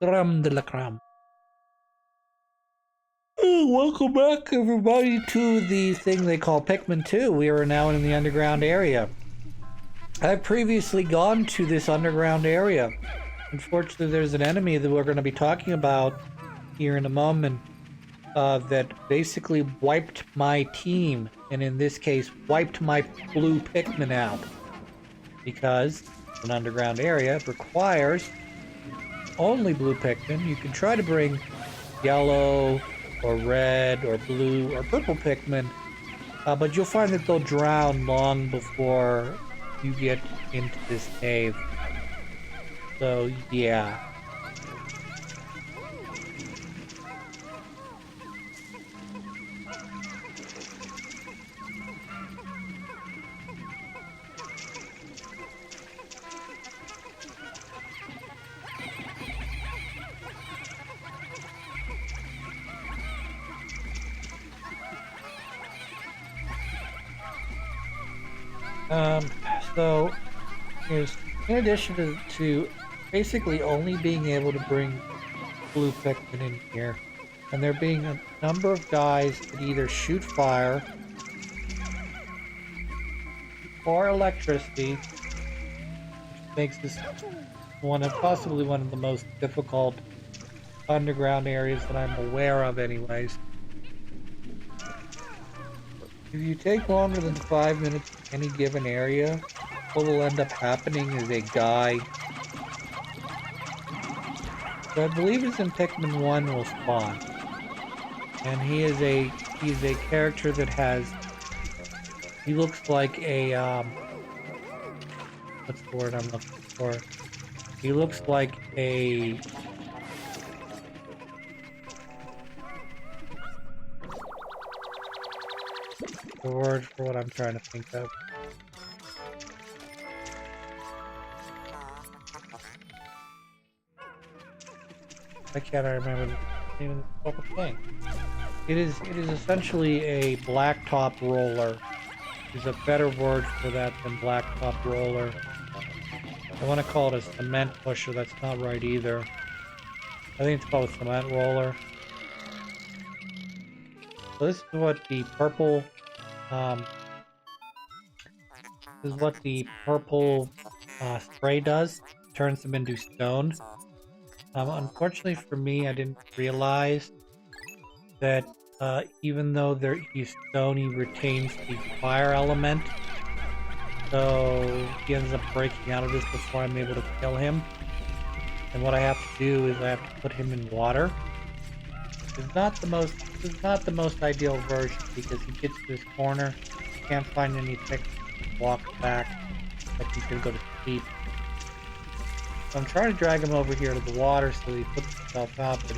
Creme de la creme. Oh, welcome back, everybody, to the thing they call Pikmin 2. We are now in the underground area. I've previously gone to this underground area. Unfortunately, there's an enemy that we're going to be talking about here in a moment that basically wiped my team, and in this case, wiped my blue Pikmin out. Because an underground area requires only blue Pikmin. You can try to bring yellow or red or blue or purple Pikmin, but you'll find that they'll drown long before you get into this cave. So, yeah. So, here's, in addition to basically only being able to bring blue Pikmin in here, and there being a number of guys that either shoot fire or electricity, which makes this possibly one of the most difficult underground areas that I'm aware of anyways. If you take longer than 5 minutes in any given area, what will end up happening is a guy, so I believe it's in Pikmin 1, will spawn. And he's a character that he looks like a, what's the word I'm looking for? He looks like a, the word for what I'm trying to think of. I can't remember the name of the fucking thing. It is essentially a blacktop roller. There's a better word for that than blacktop roller. I want to call it a cement pusher. That's not right either. I think it's called a cement roller. So this is what the purple, spray does. Turns them into stone. Unfortunately for me, I didn't realize that even though he's stone, he retains the fire element. So he ends up breaking out of this before I'm able to kill him. And what I have to do is I have to put him in water. It's not the most ideal version because he gets to this corner, can't find any fix, walks back, like he's gonna go to sleep. So I'm trying to drag him over here to the water so he puts himself out, but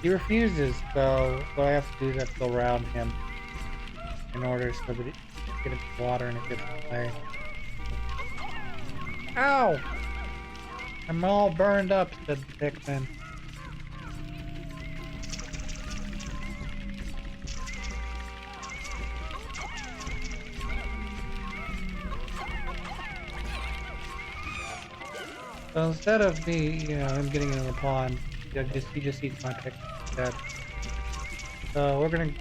he refuses. So what I have to do is I have to go around him in order so that he can get into the water and it gets away. Ow! I'm all burned up, said the Pikmin. So instead of me, him getting in the pond, he just eats my Pikmin instead. So we're gonna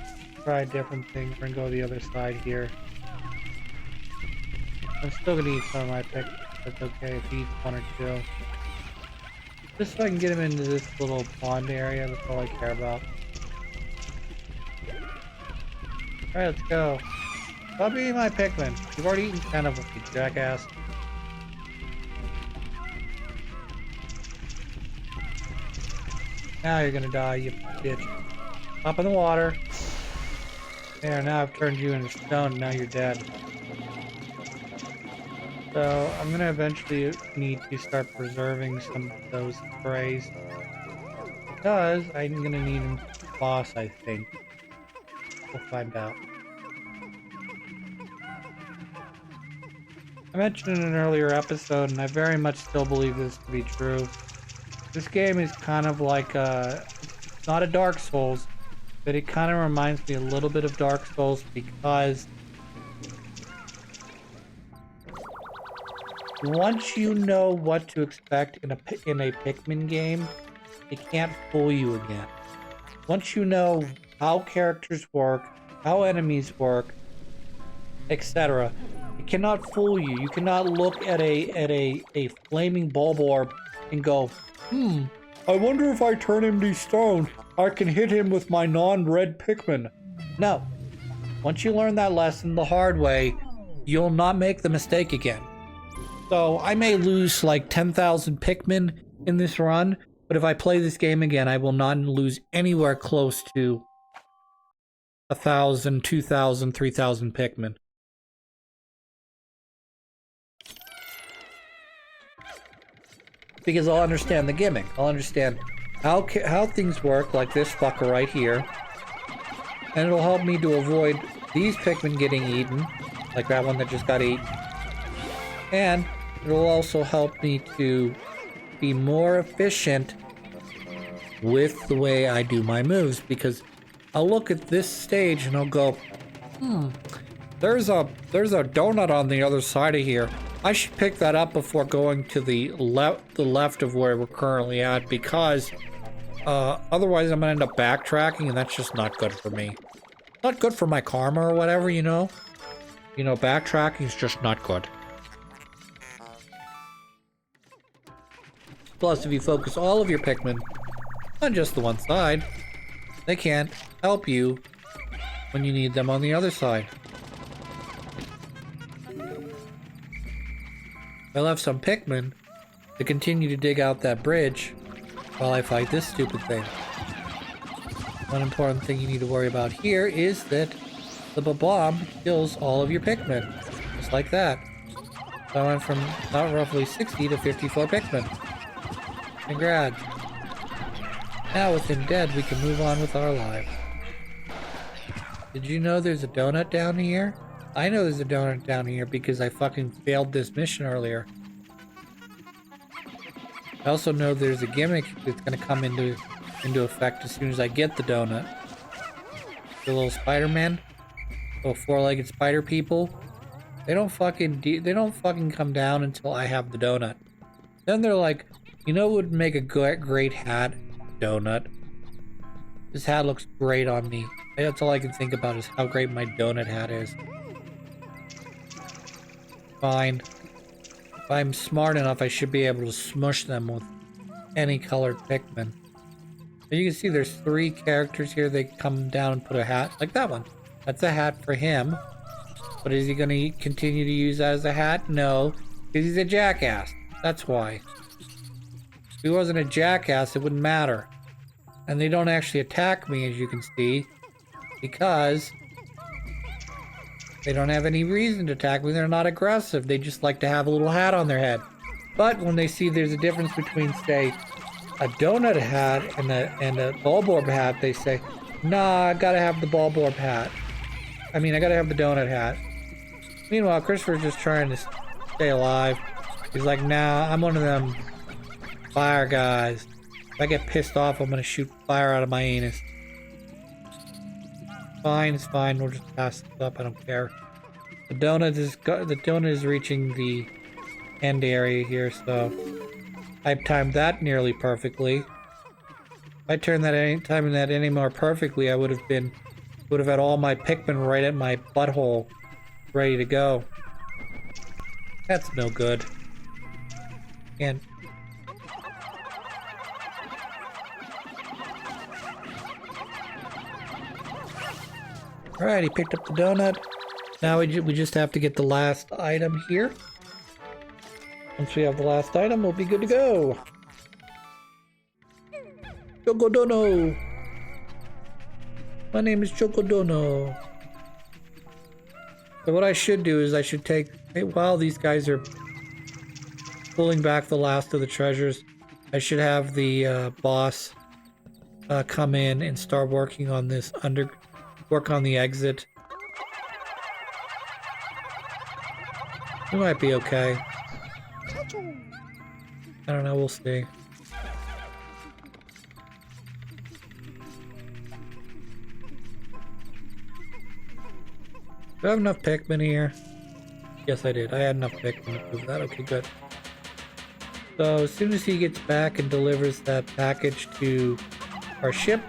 try a different thing. We're gonna go the other side here. I'm still gonna eat some of my Pikmin. That's okay if he eats one or two. Just so I can get him into this little pond area. That's all I care about. Alright, let's go. Stop eating my Pikmin. You've already eaten 10 of them, you jackass. Now you're gonna die, you bitch. Hop in the water. There, now I've turned you into stone, now you're dead. So, I'm gonna eventually need to start preserving some of those sprays. Because I'm gonna need them for the boss, I think. We'll find out. I mentioned in an earlier episode, and I very much still believe this to be true. This game is kind of like it's not a Dark Souls, but it kind of reminds me a little bit of Dark Souls because once you know what to expect in a Pikmin game, it can't fool you again. Once you know how characters work, how enemies work, etc., it cannot fool you. You cannot look at a flaming bulb orb and go, I wonder if I turn him to stone, I can hit him with my non-red Pikmin. No. Once you learn that lesson the hard way, you'll not make the mistake again. So I may lose like 10,000 Pikmin in this run, but if I play this game again, I will not lose anywhere close to 1,000, 2,000, 3,000 Pikmin. Because I'll understand the gimmick. I'll understand how things work, like this fucker right here. And it'll help me to avoid these Pikmin getting eaten, like that one that just got eaten. And it'll also help me to be more efficient with the way I do my moves, because I'll look at this stage and I'll go, there's a donut on the other side of here. I should pick that up before going to the left of where we're currently at, because otherwise I'm gonna end up backtracking, and that's just not good for me. Not good for my karma or whatever, you know? You know, backtracking is just not good. Plus, if you focus all of your Pikmin on just the one side, they can't help you when you need them on the other side. I left some Pikmin to continue to dig out that bridge while I fight this stupid thing. One important thing you need to worry about here is that the bomb kills all of your Pikmin. Just like that. So I went from about roughly 60 to 54 Pikmin. Congrats. Now with him dead, we can move on with our lives. Did you know there's a donut down here? I know there's a donut down here because I fucking failed this mission earlier. I also know there's a gimmick that's gonna come into effect as soon as I get the donut. The little Spider-Man, little four-legged spider people, they don't fucking come down until I have the donut. Then they're like, you know what would make a great hat? Donut. This hat looks great on me. That's all I can think about is how great my donut hat is. Fine. If I'm smart enough, I should be able to smush them with any colored Pikmin. But you can see there's 3 characters here. They come down and put a hat like that one. That's a hat for him. But is he going to continue to use that as a hat? No, because he's a jackass. That's why. If he wasn't a jackass, it wouldn't matter. And they don't actually attack me, as you can see, because they don't have any reason to attack me. They're not aggressive. They just like to have a little hat on their head. But when they see there's a difference between, say, a donut hat and a bulborb hat, they say, nah, I gotta have the bulborb hat. I mean, I gotta have the donut hat. Meanwhile, Christopher's just trying to stay alive. He's like, nah, I'm one of them fire guys. If I get pissed off, I'm gonna shoot fire out of my anus. Fine, it's fine. We'll just pass this up. I don't care. The donut is reaching the end area here, so I've timed that nearly perfectly. If I turned that any more perfectly, I would have had all my Pikmin right at my butthole, ready to go. That's no good. And alright, he picked up the donut. Now we just have to get the last item here. Once we have the last item, we'll be good to go. Chocodono! My name is Chocodono. So what I should do is I should take, while these guys are pulling back the last of the treasures, I should have the boss come in and start working on this work on the exit. We might be okay. I don't know, we'll see. Do I have enough Pikmin here? Yes, I did. I had enough Pikmin to prove that. Okay, good. So as soon as he gets back and delivers that package to our ship,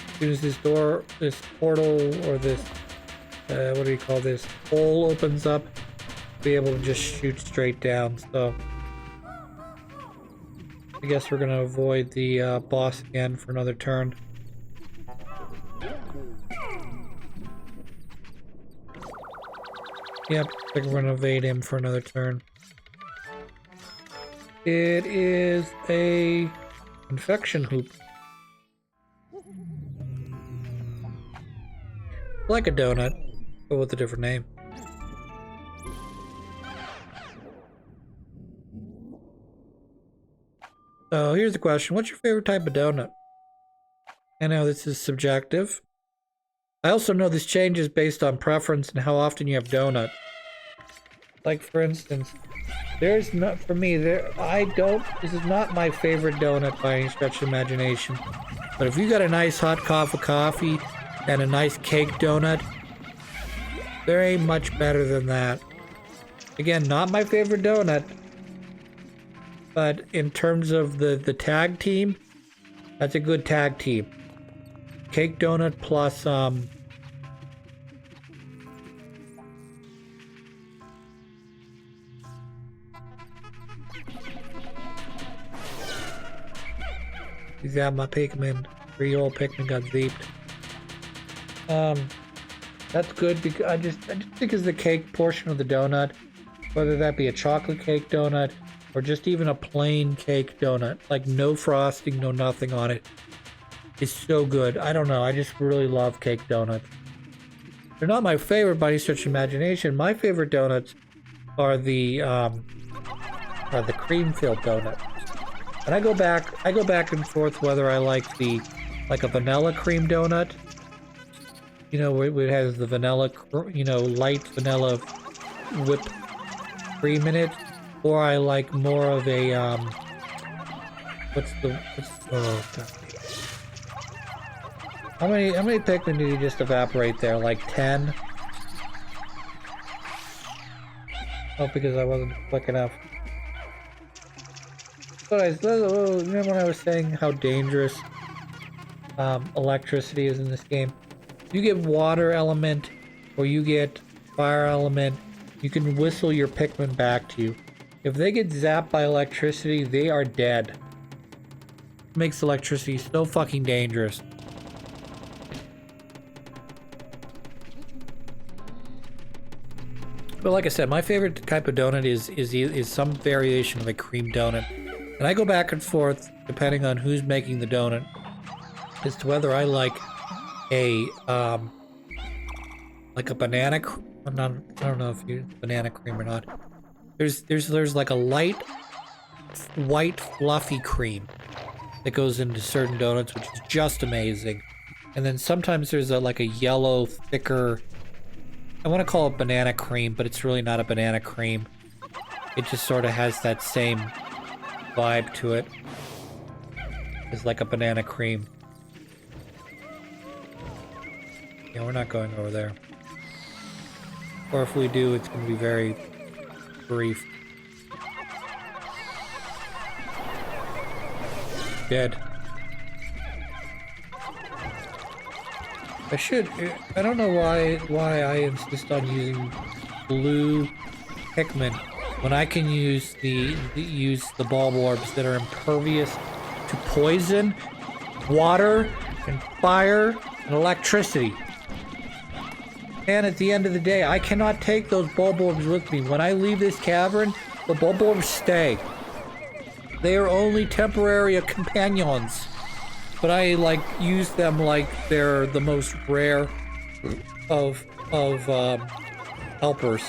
as soon as this door, this portal, or this, what do you call this, hole opens up, be able to just shoot straight down. So I guess we're gonna avoid the boss again for another turn. Yep, I think we're gonna evade him for another turn. It is a infection hoop. Like a donut, but with a different name. So here's the question. What's your favorite type of donut? I know this is subjective. I also know this changes based on preference and how often you have donut. Like for instance, there's not, for me, this is not my favorite donut by any stretch of imagination. But if you got a nice hot cup of coffee and a nice cake donut, there ain't much better than that. Again, not my favorite donut, but in terms of the tag team, that's a good tag team. Cake donut plus he's got my Pikmin. 3-year-old Pikmin got zeeped. That's good because I just think it's the cake portion of the donut, whether that be a chocolate cake donut or just even a plain cake donut, like no frosting, no nothing on it. It's so good. I don't know. I just really love cake donuts. They're not my favorite by any stretch of imagination. My favorite donuts are the cream-filled donuts. And I go back and forth whether I like a vanilla cream donut. You know, where it has the vanilla, light vanilla whipped cream in it, or I like more of a oh god. How many Pikmin did you just evaporate there? Like 10? Oh, because I wasn't quick enough. But remember when I was saying how dangerous electricity is in this game? You get water element, or you get fire element, you can whistle your Pikmin back to you. If they get zapped by electricity, they are dead. It makes electricity so fucking dangerous. But like I said, my favorite type of donut is some variation of a cream donut. And I go back and forth depending on who's making the donut as to whether I like a banana I don't know if you banana cream or not. There's like a light white fluffy cream that goes into certain donuts, which is just amazing. And then sometimes there's like a yellow thicker, I want to call it banana cream, but it's really not a banana cream. It just sort of has that same vibe to it. It's like a banana cream. Yeah, we're not going over there. Or if we do, it's going to be very brief. Dead. I don't know why I insist on using blue Pikmin when I can use the bulb orbs that are impervious to poison, water, and fire, and electricity. And at the end of the day, I cannot take those bulb orbs with me. When I leave this cavern, the bulb orbs stay. They are only temporary companions. But I use them like they're the most rare of helpers.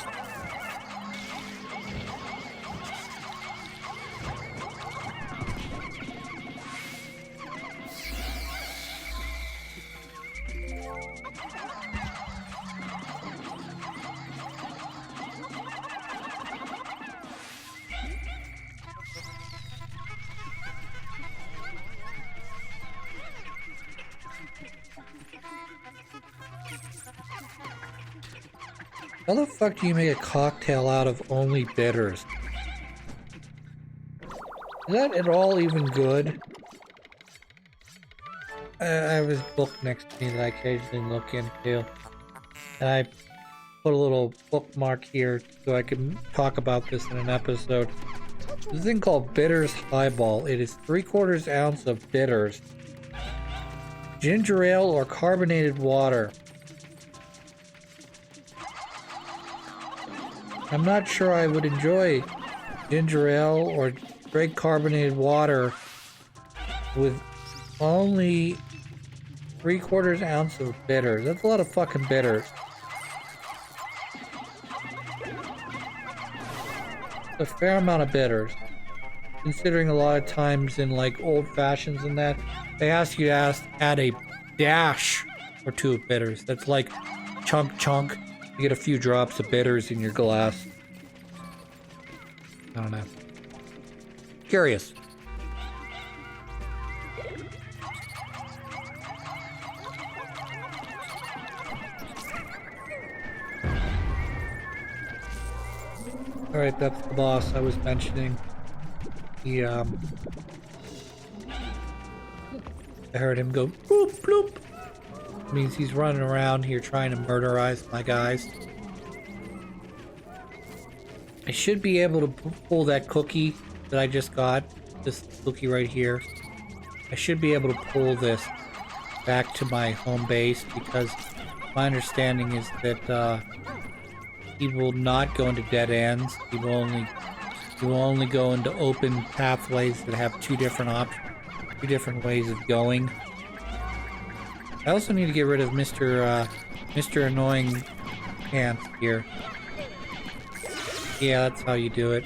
How the fuck do you make a cocktail out of only bitters? Is that at all even good? I have this book next to me that I occasionally look into. And I put a little bookmark here so I can talk about this in an episode. This thing called Bitters Highball. It is 3/4 ounce of bitters, ginger ale, or carbonated water. I'm not sure I would enjoy ginger ale or drink carbonated water with only 3/4 ounce of bitters. That's a lot of fucking bitters. A fair amount of bitters. Considering a lot of times in like old fashions and that, they ask you to add a dash or two of bitters. That's like chunk. You get a few drops of bitters in your glass. I don't know. Curious. Alright, that's the boss I was mentioning. He, I heard him go bloop bloop. Means he's running around here trying to murderize my guys. I should be able to pull that cookie that I just got. This cookie right here. I should be able to pull this back to my home base because my understanding is that, he will not go into dead ends. He will only go into open pathways that have two different ways of going. I also need to get rid of Mr. Annoying Pants here. Yeah, that's how you do it.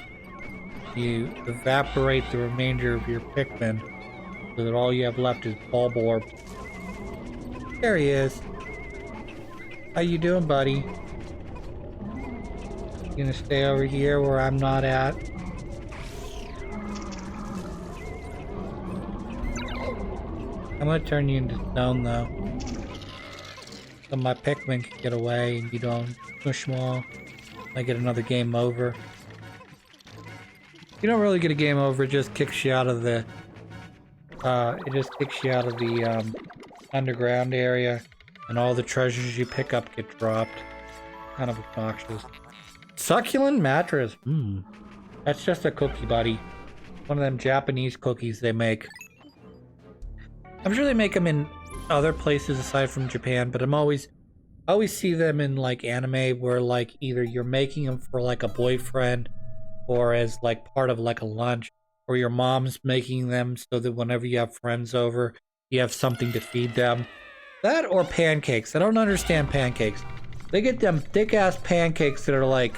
You evaporate the remainder of your Pikmin so that all you have left is Bulborb. There he is. How you doing, buddy? Gonna stay over here where I'm not at. I'm gonna turn you into stone though. So my Pikmin can get away and you don't push them all. I get another game over. You don't really get a game over, it just kicks you out of the underground area and all the treasures you pick up get dropped. Kind of obnoxious. Succulent mattress. That's just a cookie, buddy. One of them Japanese cookies they make. I'm sure they make them in other places aside from Japan, but I always see them in like anime where like either you're making them for like a boyfriend or as like part of like a lunch, or your mom's making them so that whenever you have friends over, you have something to feed them. That or pancakes. I don't understand pancakes. They get them thick-ass pancakes that are like...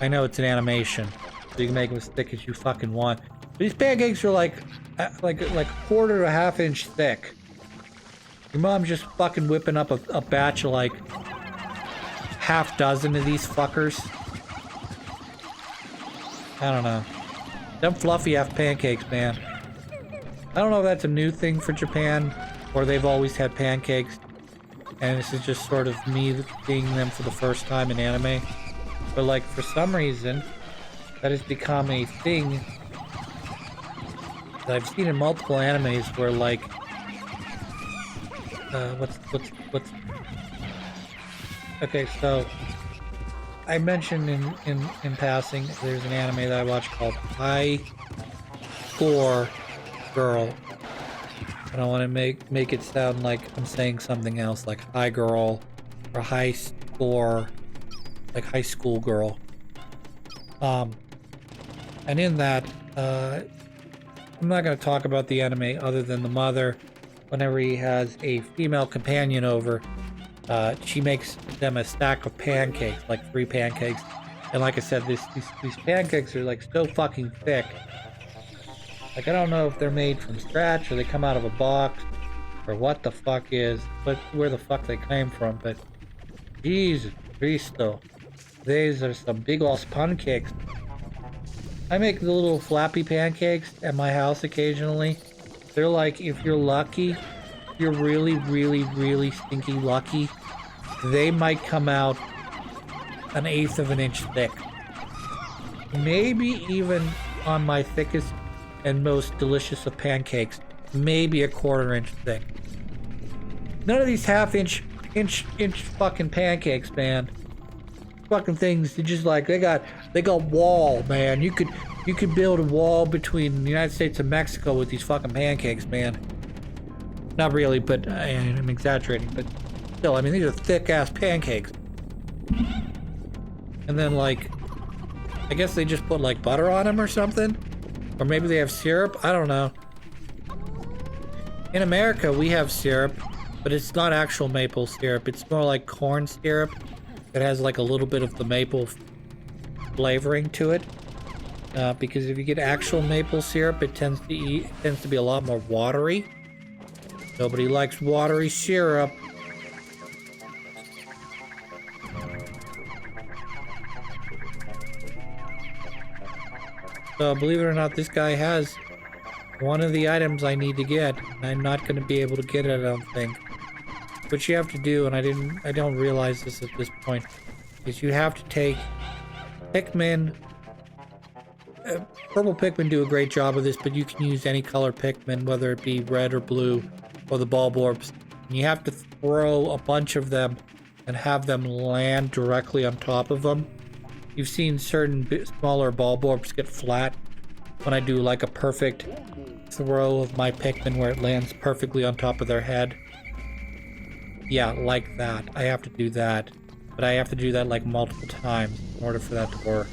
I know it's an animation, so you can make them as thick as you fucking want. But these pancakes are like quarter to a half-inch thick. Your mom's just fucking whipping up a batch of like half dozen of these fuckers. I don't know. Them fluffy-ass pancakes, man. I don't know if that's a new thing for Japan, or they've always had pancakes. And this is just sort of me seeing them for the first time in anime. But like for some reason, that has become a thing that I've seen in multiple animes where like what's okay, so I mentioned in passing there's an anime that I watch called High Score Girl. I don't want to make it sound like I'm saying something else, like high girl or high score, like high school girl. And in that, I'm not going to talk about the anime other than the mother. Whenever he has a female companion over, she makes them a stack of pancakes, like 3 pancakes. And like I said, these pancakes are like so fucking thick. Like, I don't know if they're made from scratch or they come out of a box or what the fuck where the fuck they came from, but Jesus Cristo. These are some big ol' pancakes. I make the little flappy pancakes at my house occasionally. They're like, if you're lucky, you're really, really, really stinky lucky, they might come out 1/8 of an inch thick. Maybe even on my thickest and most delicious of pancakes. Maybe a 1/4 inch thick. None of these half-inch, inch fucking pancakes, man. Fucking things, they just like, they got wall, man. You could build a wall between the United States and Mexico with these fucking pancakes, man. Not really, but I'm exaggerating, but still, I mean, these are thick-ass pancakes. And then, like, I guess they just put, like, butter on them or something? Or maybe they have syrup? I don't know. In America, we have syrup, but it's not actual maple syrup. It's more like corn syrup. It has, like, a little bit of the maple flavoring to it. Because if you get actual maple syrup, it tends to be a lot more watery. Nobody likes watery syrup. So, believe it or not, this guy has one of the items I need to get. I'm not going to be able to get it, I don't think. What you have to do, and I don't realize this at this point, is you have to take Pikmin. Purple Pikmin do a great job of this, but you can use any color Pikmin, whether it be red or blue, or the Bulborbs. And you have to throw a bunch of them and have them land directly on top of them. You've seen certain smaller Bulborbs get flat when I do like a perfect throw of my Pikmin where it lands perfectly on top of their head. Yeah, like that. I have to do that. But I have to do that like multiple times in order for that to work.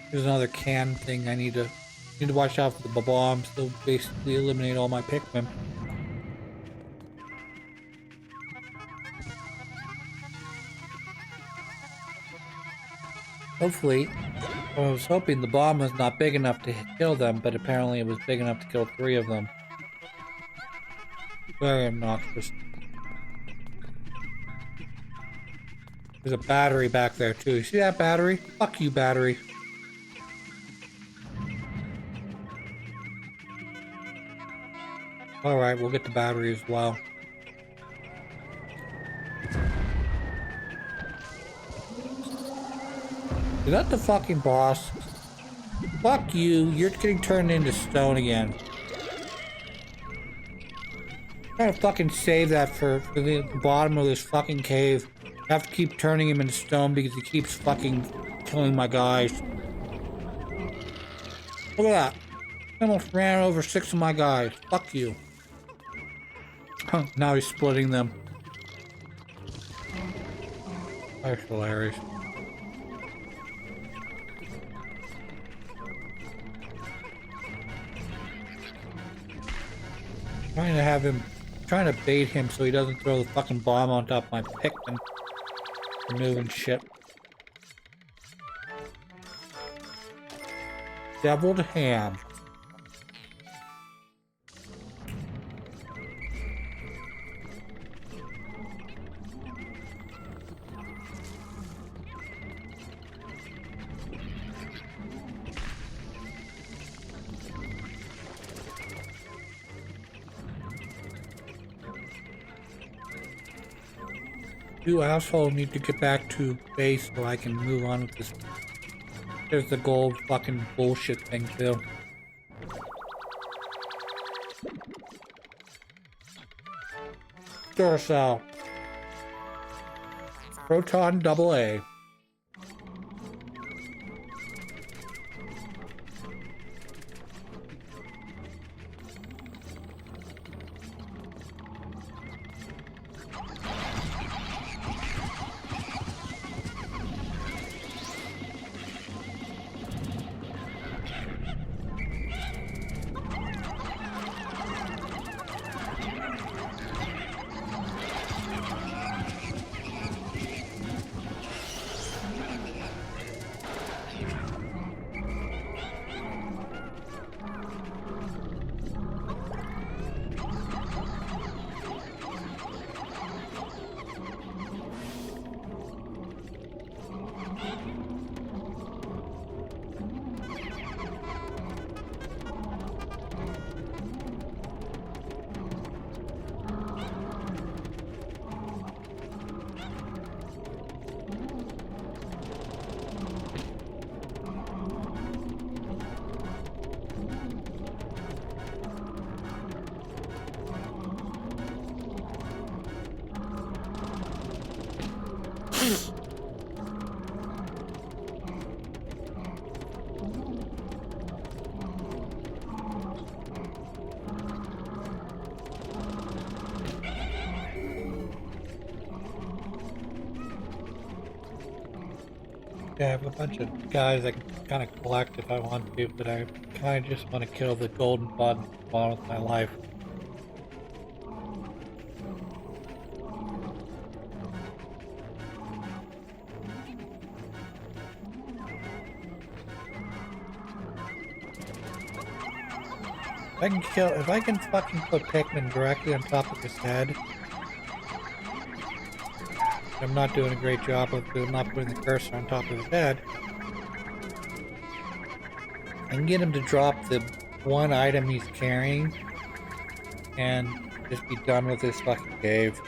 There's another can thing I need to watch out for the bombs. They'll basically eliminate all my Pikmin. Hopefully, I was hoping the bomb was not big enough to kill them, but apparently it was big enough to kill 3 of them. Very obnoxious. There's a battery back there too. You see that battery? Fuck you, battery. Alright, we'll get the battery as well. Is that the fucking boss? Fuck you, you're getting turned into stone again. I'm trying to fucking save that for the bottom of this fucking cave. I have to keep turning him into stone because he keeps fucking killing my guys. Look at that. I almost ran over 6 of my guys. Fuck you. Now he's splitting them. That's hilarious. Trying to bait him so he doesn't throw the fucking bomb on top of my Pikmin. Moving shit. Deviled ham. You asshole need to get back to base so I can move on with this. There's the gold fucking bullshit thing too. Duracell. Proton AA. Yeah, I have a bunch of guys I can kind of collect if I want to, but I kind of just want to kill the golden bud and move on with my life. If I can fucking put Pikmin directly on top of his head, I'm not doing a great job of not putting the cursor on top of his head. I can get him to drop the one item he's carrying and just be done with this fucking cave.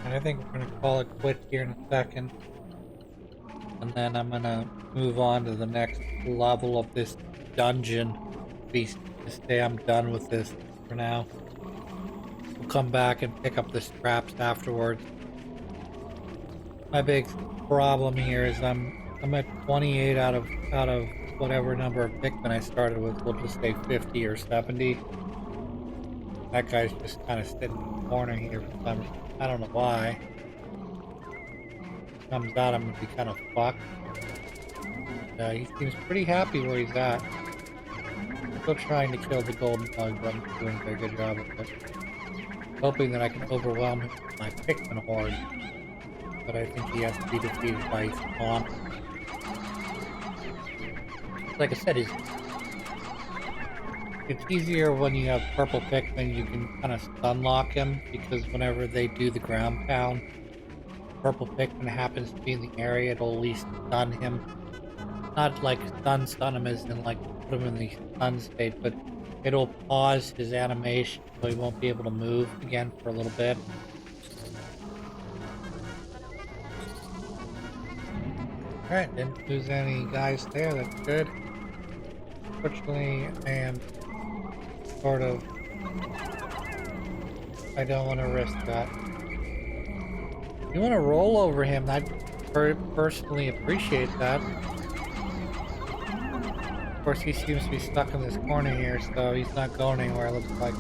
And I think we're going to call it quits here in a second. And then I'm going to move on to the next level of this dungeon. To say I'm done with this for now. We'll come back and pick up the scraps afterwards. My big problem here is I'm at 28 out of whatever number of Pikmin I started with. We'll just say 50 or 70. That guy's just kind of sitting in the corner here for some reason. I don't know why. Comes out, I'm gonna be kind of fucked. He seems pretty happy where he's at. Still trying to kill the golden bug, but I'm doing a very good job of it. Hoping that I can overwhelm him with my Pikmin horde. But I think he has to be defeated by his spawn. Like I said, it's easier when you have purple Pikmin. You can kind of stun lock him, because whenever they do the ground pound, purple Pikmin happens to be in the area, it'll at least stun him. Not like stun him as in like put him in the stun state, but it'll pause his animation so he won't be able to move again for a little bit. Alright, didn't lose any guys there, that's good. Fortunately, and sort of, I don't want to risk that. You want to roll over him, I'd personally appreciate that. Of course, he seems to be stuck in this corner here, so he's not going anywhere, it looks like.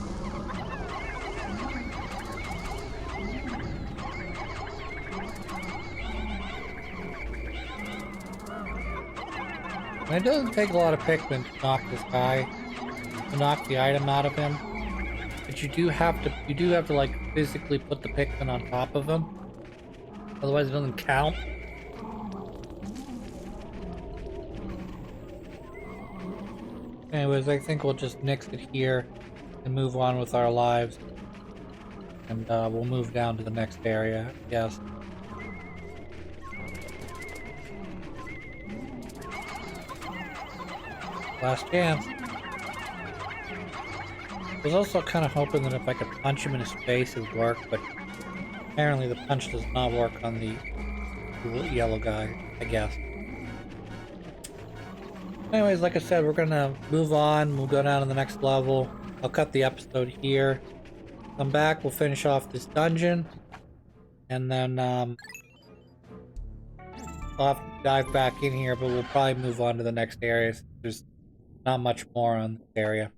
And it doesn't take a lot of Pikmin to knock this guy, to knock the item out of him. But you do have to like physically put the Pikmin on top of him. Otherwise it doesn't count. Anyways, I think we'll just nix it here and move on with our lives. And we'll move down to the next area, I guess. Last chance. I was also kind of hoping that if I could punch him in his face, it would work, but apparently the punch does not work on the yellow guy, I guess. Anyways, like I said, we're gonna move on. We'll go down to the next level. I'll cut the episode here. Come back, we'll finish off this dungeon. And then, I'll have to dive back in here, but we'll probably move on to the next area. There's not much more on this area.